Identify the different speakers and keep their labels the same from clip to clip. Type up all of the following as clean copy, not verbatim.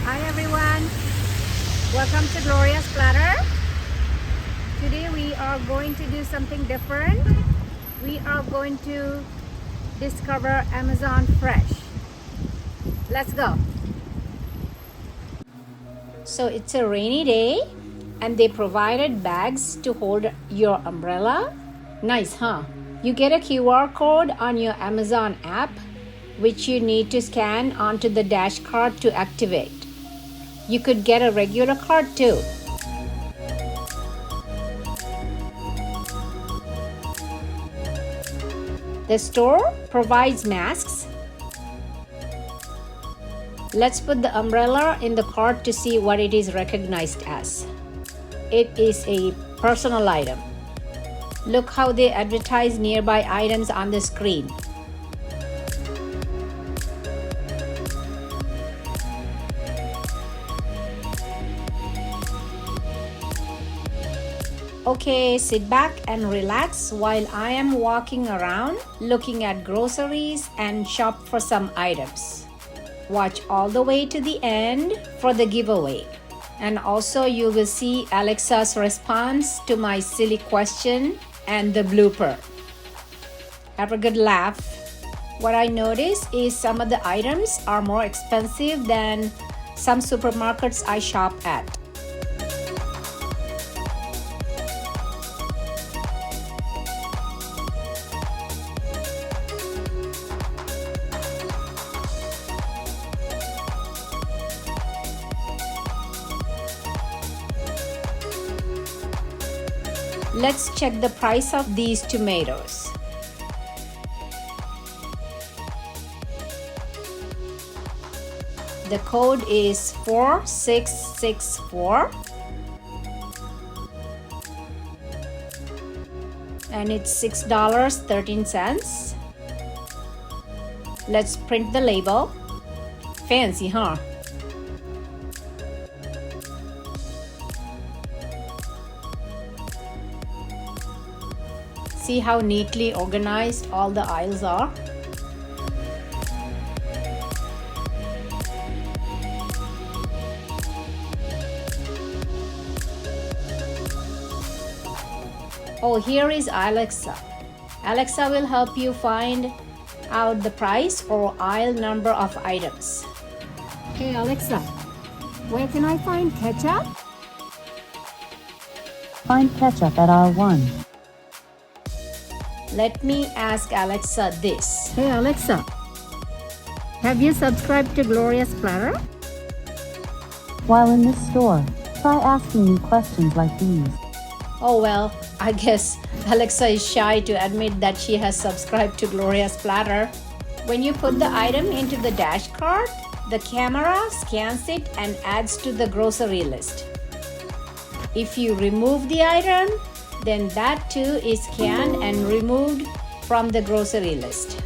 Speaker 1: Hi everyone, welcome to Gloria's Platter. Today we are going to do something different. We are going to discover Amazon Fresh. Let's go. So it's a rainy day and they provided bags to hold your umbrella. Nice, huh? You get a QR code on your Amazon app which you need to scan onto the dash card to activate. You could get a regular card too. The store provides masks. Let's put the umbrella in the cart to see what it is recognized as. It is a personal item. Look how they advertise nearby items on the screen. Okay, sit back and relax while I am walking around looking at groceries and shop for some items. Watch all the way to the end for the giveaway. And also you will see Alexa's response to my silly question and the blooper. Have a good laugh. What I noticed is some of the items are more expensive than some supermarkets I shop at. Let's check the price of these tomatoes. The code is 4664 and it's $6.13. Let's print the label. Fancy, huh? See how neatly organized all the aisles are? Oh, here is Alexa. Alexa will help you find out the price or aisle number of items. Hey Alexa, where can I find ketchup?
Speaker 2: Find ketchup at aisle 1.
Speaker 1: Let me ask Alexa this. Hey Alexa, have you subscribed to Gloria's Platter?
Speaker 2: While in this store, try asking me questions like these.
Speaker 1: Oh well, I guess Alexa is shy to admit that she has subscribed to Gloria's Platter. When you put the item into the dash cart, the camera scans it and adds to the grocery list. If you remove the item, then that too is scanned and removed from the grocery list.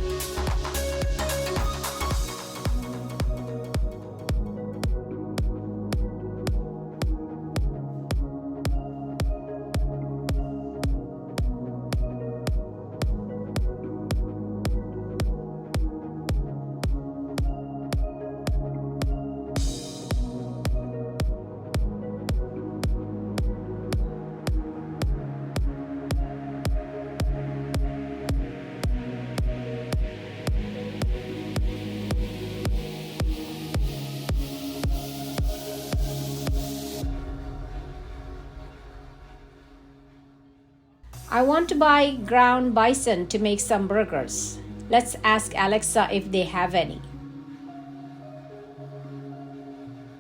Speaker 1: I want to buy ground bison to make some burgers. Let's ask Alexa if they have any.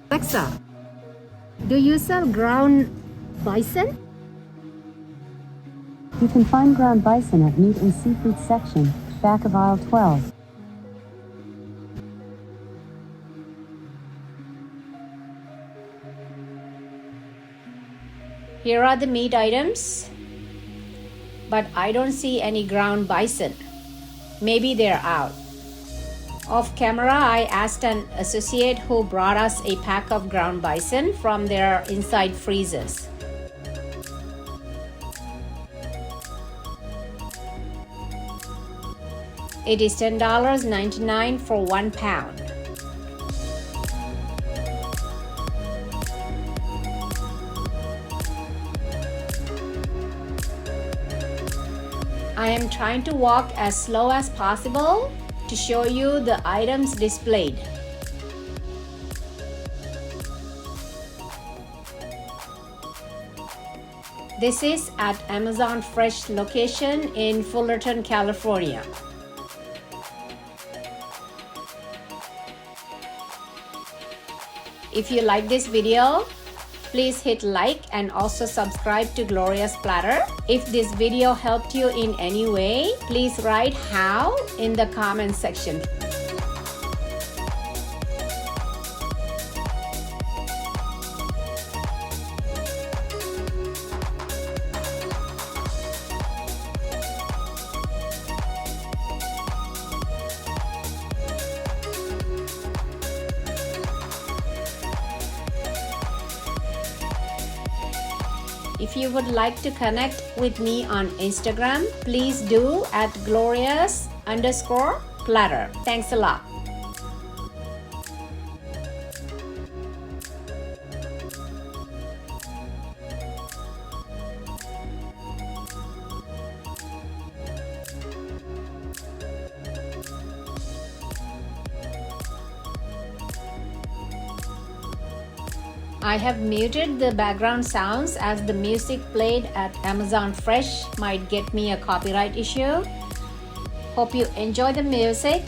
Speaker 1: Alexa, do you sell ground bison?
Speaker 2: You can find ground bison at meat and seafood section, back of aisle 12.
Speaker 1: Here are the meat items, but I don't see any ground bison. Maybe they're out. Off camera, I asked an associate who brought us a pack of ground bison from their inside freezers. It is $10.99 for 1 pound. I am trying to walk as slow as possible to show you the items displayed. This is at Amazon Fresh location in Fullerton, California. If you like this video, please hit like and also subscribe to Gloria's Platter. If this video helped you in any way, please write how in the comment section. If you would like to connect with me on Instagram, please do at Glorias_Platter. Thanks a lot. I have muted the background sounds as the music played at Amazon Fresh might get me a copyright issue. Hope you enjoy the music.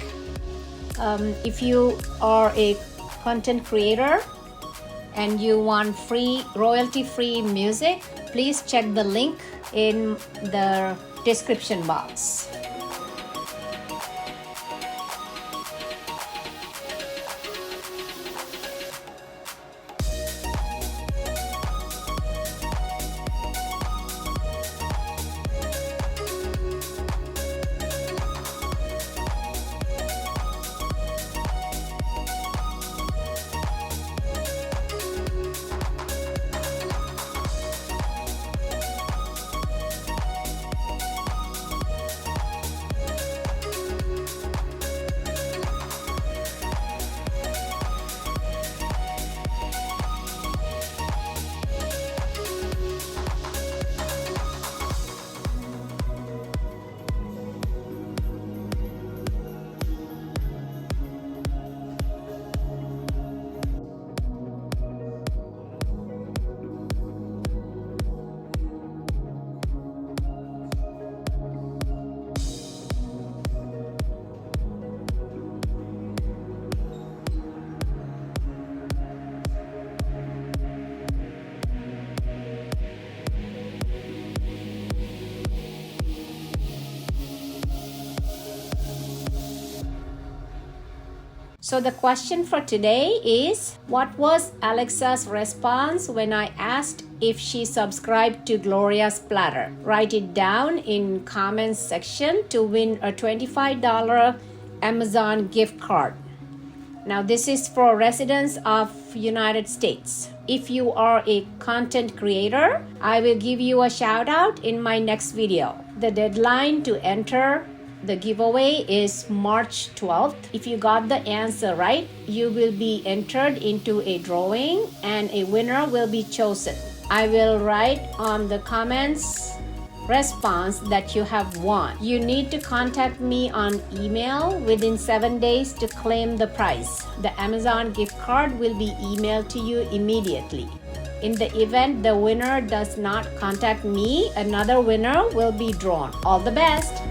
Speaker 1: If you are a content creator and you want free, royalty-free music, please check the link in the description box. So the question for today is, what was Alexa's response when I asked if she subscribed to Gloria's Platter? Write it down in comments section to win a $25 Amazon gift card. Now this is for residents of United States. If you are a content creator, I will give you a shout out in my next video. The deadline to enter the giveaway is March 12th. If you got the answer right, you will be entered into a drawing and a winner will be chosen. I will write on the comments response that you have won. You need to contact me on email within 7 days to claim the prize. The Amazon gift card will be emailed to you immediately. In the event the winner does not contact me, another winner will be drawn. All the best!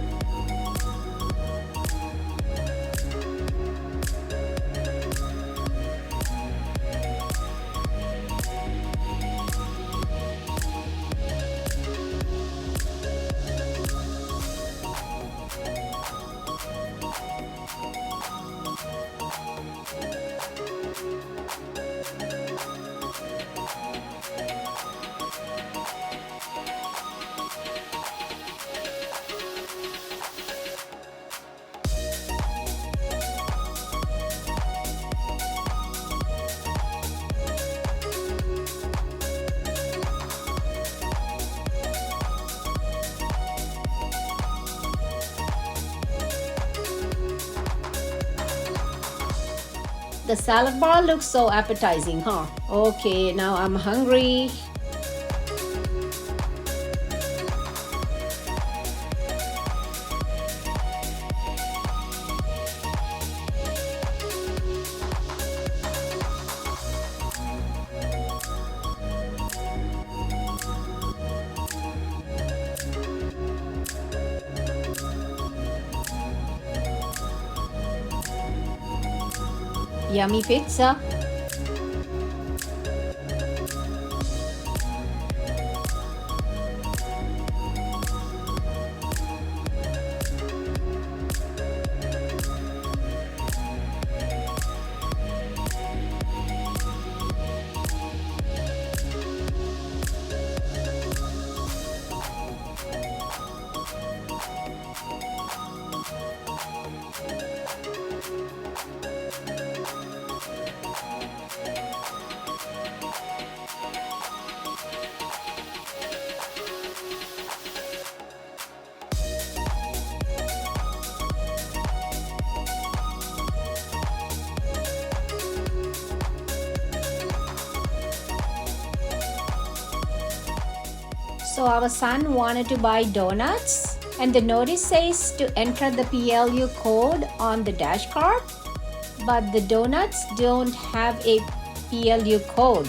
Speaker 1: The salad bar looks so appetizing, huh? Okay, now I'm hungry. Yummy pizza. So our son wanted to buy donuts, and the notice says to enter the PLU code on the dash card, but the donuts don't have a PLU code,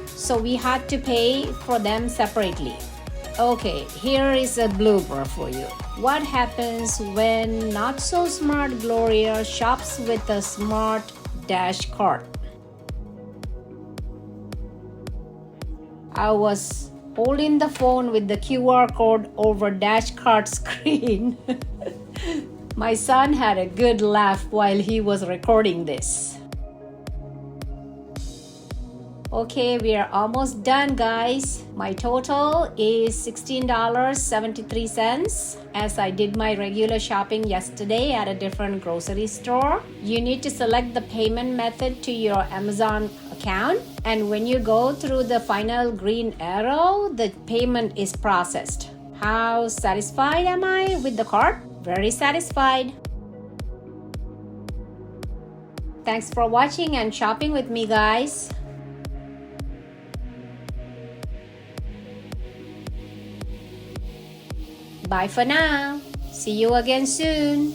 Speaker 1: so we had to pay for them separately. Okay, here is a blooper for you. What happens when not so smart Gloria shops with a smart dash card? I was holding the phone with the QR code over dash card screen. My son had a good laugh while he was recording this. Okay, we are almost done, guys. My total is $16.73 as I did my regular shopping yesterday at a different grocery store. You need to select the payment method to your Amazon account, and when you go through the final green arrow, the payment is processed. How satisfied am I with the cart? Very satisfied. Thanks for watching and shopping with me, guys. Bye for now. See you again soon.